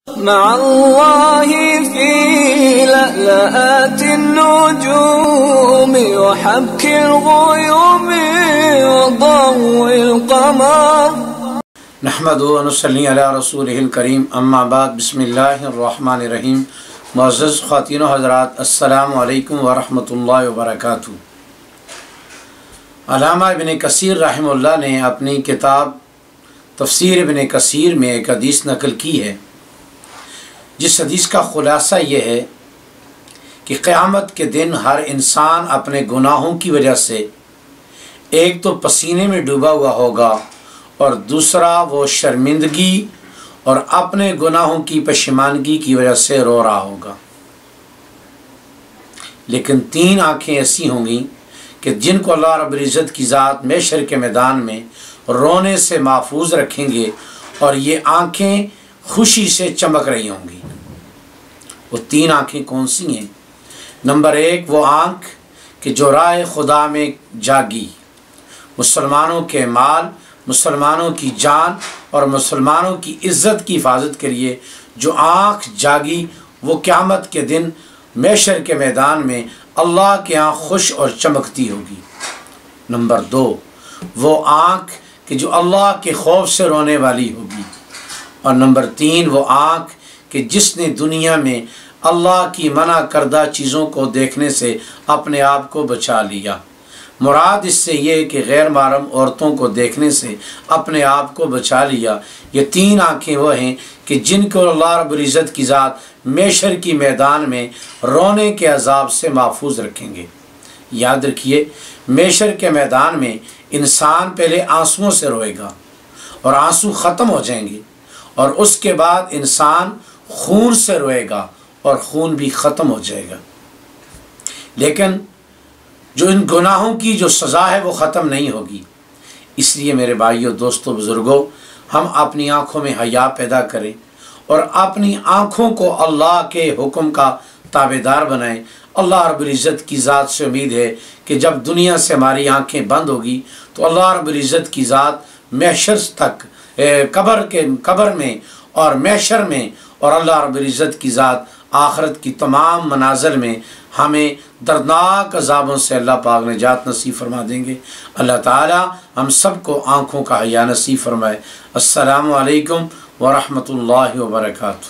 مع الله في لألآت النجوم وحبك الغيوم وضوء القمر نحمدہ و نصلی علی رسولہ الکریم اما بعد بسم اللہ الرحمن الرحیم۔ معزز خواتین و حضرات، السلام علیکم ورحمۃ اللہ وبرکاتہ۔ علامہ ابن کثیر رحمہ اللہ نے اپنی کتاب تفسیر ابن کثیر میں ایک حدیث نقل کی ہے، جس حدیث کا خلاصہ یہ ہے کہ قیامت کے دن ہر انسان اپنے گناہوں کی وجہ سے ایک تو پسینے میں ڈوبا ہوا ہوگا اور دوسرا وہ شرمندگی اور اپنے گناہوں کی پشیمانگی کی وجہ سے رو رہا ہوگا، لیکن تین آنکھیں ایسی ہوں گی کہ جن کو اللہ رب العزت کی ذات محشر کے میدان میں رونے سے محفوظ رکھیں گے، اور یہ آنکھیں خوشی سے چمک رہی ہوں گی۔ وہ تین آنکھیں کون سی ہیں؟ نمبر ایک، وہ آنکھ کہ جو راہ خدا میں جاگی، مسلمانوں کے مال، مسلمانوں کی جان اور مسلمانوں کی عزت کی حفاظت کے لیے جو آنکھ جاگی، وہ قیامت کے دن محشر کے میدان میں اللہ کے ہاں خوش اور چمکتی ہوگی۔ نمبر دو، وہ آنکھ کہ جو اللہ کے خوف سے رونے والی ہوگی۔ اور نمبر تین، وہ آنکھ کہ جس نے دنیا میں اللہ کی منع کردہ چیزوں کو دیکھنے سے اپنے آپ کو بچا لیا۔ مراد اس سے یہ کہ غیر محرم عورتوں کو دیکھنے سے اپنے آپ کو بچا لیا۔ یہ تین آنکھیں وہ ہیں کہ جن کو اللہ رب العزت کی ذات محشر کی میدان میں رونے کے عذاب سے محفوظ رکھیں گے۔ یاد رکھیے، محشر کے میدان میں انسان پہلے آنسوؤں سے روئے گا اور آنسو ختم ہو جائیں گے، اور اس کے بعد انسان خون سے روئے گا اور خون بھی ختم ہو جائے گا۔ لیکن جو ان گناہوں کی جو سزا ہے وہ ختم نہیں ہوگی۔ اس لیے میرے بھائیوں، دوستوں، بزرگوں، ہم اپنی آنکھوں میں حیا پیدا کریں اور اپنی آنکھوں کو اللہ کے حکم کا تابعدار بنائیں۔ اللہ رب العزت کی ذات سے امید ہے کہ جب دنیا سے ہماری آنکھیں بند ہوگی تو اللہ رب العزت کی ذات محشر تک، قبر میں اور محشر میں، اور اللہ رب العزت کی ذات آخرت کی تمام منازل میں ہمیں دردناک عذابوں سے اللہ پاک نجات نصیب فرما دیں گے۔ اللہ تعالی ہم سب کو آنکھوں کا حیا نصیب فرمائے۔ السلام علیکم ورحمۃ اللہ وبرکاتہ۔